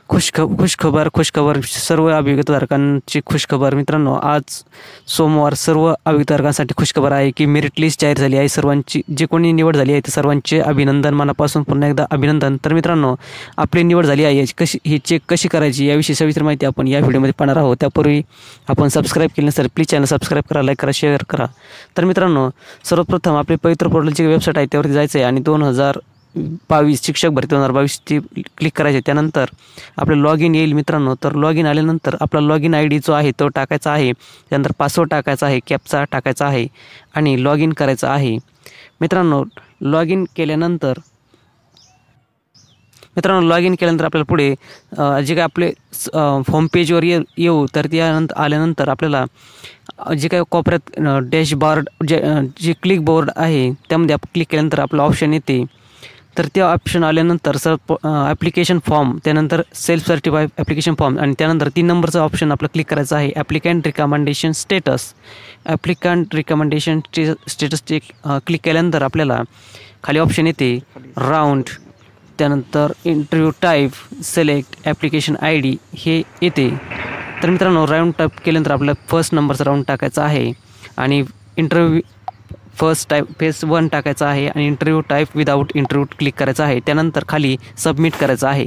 खुशखबर सर्व अभियोगधारकांची खुशखबर मित्रांनो, आज सोमवार सर्व अभियोगधारकांसाठी खुशखबर आहे की मेरिट लिस्ट जाहीर झाली आहे। सर्वांची जे कोणी निवड झाली आहे ते सर्वांचे अभिनंदन, मनापासून पुन्हा एकदा अभिनंदन। तर मित्रांनो, आपली निवड झाली आहे ही चेक कशी करायची याविषयी सविस्तर माहिती आपण या व्हिडिओमध्ये पाहणार आहोत। त्यापूर्वी आपण सबस्क्राईब केले नसेल प्लीज चॅनल सबस्क्राईब करा, लाईक करा, शेअर करा। तर मित्रांनो, सर्वप्रथम आपले पवित्र पोर्टलची वेबसाईट आहे त्यावरती जायचं आहे आणि 2022 शिक्षक भरती 2022 ची क्लिक करायचे। त्यानंतर आपलं लॉग इन येईल मित्रांनो। तर लॉग इन आल्यानंतर आपला लॉग इन ID जो आहे तो टाकायचा आहे, त्यानंतर पासवर्ड टाकायचा आहे, कॅप्चा टाकायचा आहे आणि लॉग इन करायचं आहे। मित्रांनो, लॉग इन केल्यानंतर आपल्याला पुढे जे काय आपले होम पेजवर येऊ, तर त्यानंतर आल्यानंतर आपल्याला जे काही कोपऱ्यात डॅशबोर्ड जे क्लिक बोर्ड आहे त्यामध्ये आपण क्लिक केल्यानंतर आपलं ऑप्शन येते। तर त्या ऑप्शन आल्यानंतर ॲप्लिकेशन फॉर्म, त्यानंतर सेल्फ सर्टिफाईड ॲप्लिकेशन फॉर्म आणि त्यानंतर 3 नंबरचा ऑप्शन आपलं क्लिक करायचं आहे, applicant recommendation status. Applicant recommendation स्टेटसचे क्लिक केल्यानंतर आपल्याला खाली ऑप्शन येते राऊंड, त्यानंतर interview type, select application ID हे येते। तर मित्रांनो, राऊंड टाईप केल्यानंतर आपल्याला फर्स्ट नंबरचा राऊंड टाकायचा आहे आणि इंटरव्ह्यू फर्स्ट टाईप फेस 1 टाकायचा आहे आणि interview type without interview click करायचा आहे। त्यानंतर खाली सबमिट करायचं आहे।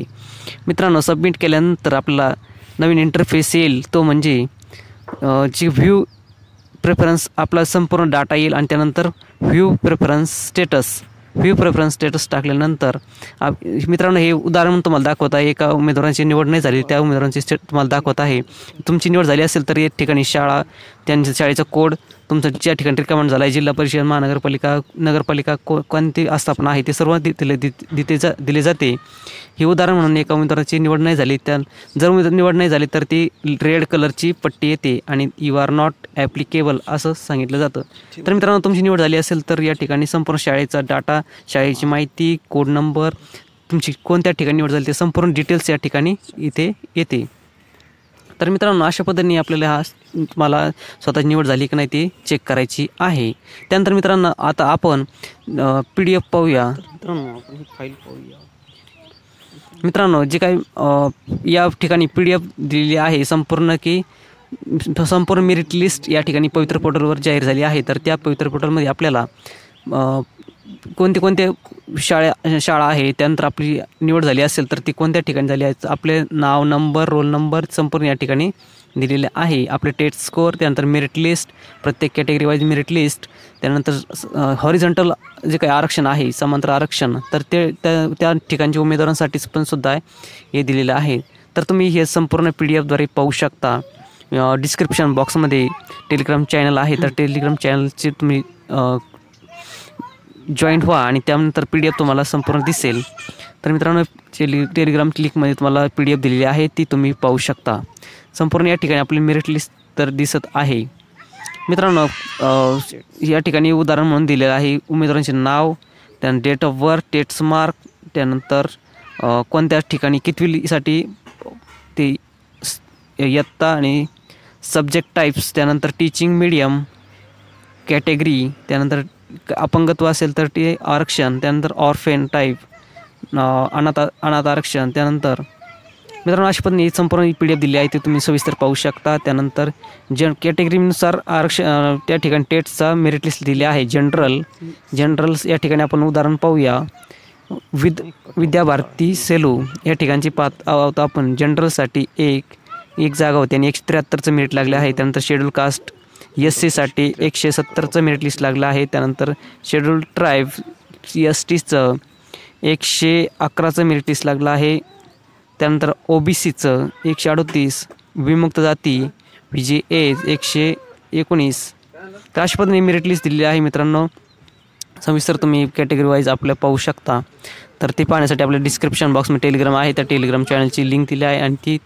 मित्रांनो, सबमिट केल्यानंतर आपल्याला नवीन इंटरफेस येईल, तो म्हणजे जी व्ह्यू प्रेफरन्स आपला संपूर्ण डाटा येईल आणि त्यानंतर व्ह्यू प्रेफरन्स स्टेटस टाकल्यानंतर मित्रांनो, हे उदाहरण तुम्हाला दाखवत आहे। एका उमेदवारांची निवड नाही झाली, त्या उमेदवारांची तुम्हाला दाखवत आहे। तुमची निवड झाली असेल तर एक ठिकाणी शाळा, त्यांच्या शाळेचा कोड, तुमचं ज्या ठिकाणी रिकमेंड झाला आहे, जिल्हा परिषद, महानगरपालिका, नगरपालिका कोणती आस्थापना आहे ते सर्व दिले जाते। हे उदाहरण म्हणून एका उमेदवाराची निवड नाही झाली, जर उमेदवार निवड नाही झाली तर ती रेड कलरची पट्टी येते आणि यू आर नॉट ॲप्लिकेबल असं सांगितलं जातं। तर मित्रांनो, तुमची निवड झाली असेल तर या ठिकाणी संपूर्ण शाळेचा डाटा, शाळेची माहिती, कोड नंबर, तुमची कोणत्या ठिकाणी निवड झाली ते संपूर्ण डिटेल्स या ठिकाणी इथे येते। तर मित्रांनो, अशा पद्धतीने आपल्याला मला स्वतःची निवड झाली की नाही ते चेक करायची आहे। त्यानंतर मित्रांनो, आता आपण PDF पाहूया। मित्रांनो, आपण ही फाईल पाहूया। मित्रांनो, जे काही या ठिकाणी PDF दिलेली आहे संपूर्ण मेरिट लिस्ट या ठिकाणी पवित्र पोर्टलवर जाहीर झाली आहे। तर त्या पवित्र पोर्टलमध्ये आपल्याला कोणते शाळा आहे, त्यानंतर आपली निवड झाली असेल तर ती कोणत्या ठिकाणी झाली आहे, आपले नाव, नंबर, रोल नंबर संपूर्ण या ठिकाणी दिलेले आहे। आपले टेस्ट स्कोअर, त्यानंतर मेरिट लिस्ट, प्रत्येक कॅटेगरी वाईज मेरिट लिस्ट, त्यानंतर हॉरिझॉन्टल जे काही आरक्षण आहे, समांतर आरक्षण, तर ते त्या ठिकाणच्या उमेदवारांसाठीच पण सुद्धा हे दिलेलं आहे। तर तुम्ही हे संपूर्ण PDF द्वारे पाहू शकता। डिस्क्रिप्शन बॉक्समध्ये टेलिग्राम चॅनल आहे, तर टेलिग्राम चॅनलचे तुम्ही जॉईंट व्हा आणि त्यानंतर PDF तुम्हाला संपूर्ण दिसेल। तर मित्रांनो, टेलिग्राम लिंकमध्ये तुम्हाला PDF दिलेली आहे, ती तुम्ही पाहू शकता। संपूर्ण या ठिकाणी आपली मेरिट लिस्ट तर दिसत आहे। मित्रांनो, या ठिकाणी उदाहरण म्हणून दिलेलं आहे उमेदवारांचे नाव, त्यानंतर date of birth, test mark, त्यानंतर कोणत्या ठिकाणी कितवीसाठी ते इयत्ता आणि सब्जेक्ट टाईप्स, त्यानंतर टीचिंग मीडियम, कॅटेगरी, त्यानंतर अपंगत्व असेल तर ते आरक्षण, त्यानंतर ऑर्फेन टाईप, अनाथ आरक्षण। त्यानंतर मित्रांनो, अशा पद्धतीने संपूर्ण PDF दिली आहे, ते तुम्ही सविस्तर पाहू शकता। त्यानंतर कॅटेगरीनुसार आरक्षण त्या ठिकाणी टेटचा मेरिट लिस्ट दिली आहे। जनरल्स या ठिकाणी आपण उदाहरण पाहूया। विद्याभारती सेलू या ठिकाणची पाहत आहोत आपण। जनरलसाठी एक जागा होती आणि 173चं मेरिट लागले आहे। त्यानंतर शेड्यूल कास्ट SC साठी 170चं मेरिट लिस्ट लागलं आहे। त्यानंतर शेड्यूल ट्राईब STचं 111चं मेरिट लिस्ट लागलं आहे। त्यानंतर OBCचं 138, विमुक्त जाती VJA 119। तर अशा पद्धतीने मेरिट लिस्ट दिलेली आहे मित्रांनो। सविस्तर तुम्ही कॅटेगरी वाईज आपल्या पाहू शकता। तर ते पाहण्यासाठी आपल्या डिस्क्रिप्शन बॉक्समध्ये टेलिग्राम आहे, त्या टेलिग्राम चॅनलची लिंक दिली आहे आणि ती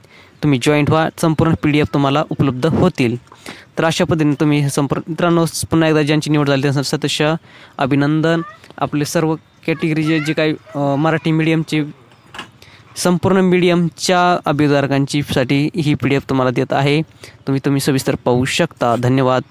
तुम्ही जॉईंट व्हा, संपूर्ण PDF तुम्हाला उपलब्ध होतील। तर अशा पद्धतीने तुम्ही संपूर्ण मित्रांनो, पुन्हा एकदा ज्यांची निवड झाली त्यांना सतत अभिनंदन। आपले सर्व कॅटेगरी जे काही मराठी मीडियमचे संपूर्ण मीडियमच्या अभियोगधारकांची साठी ही PDF तुम्हाला देत आहे, तुम्ही सविस्तर पाहू शकता। धन्यवाद।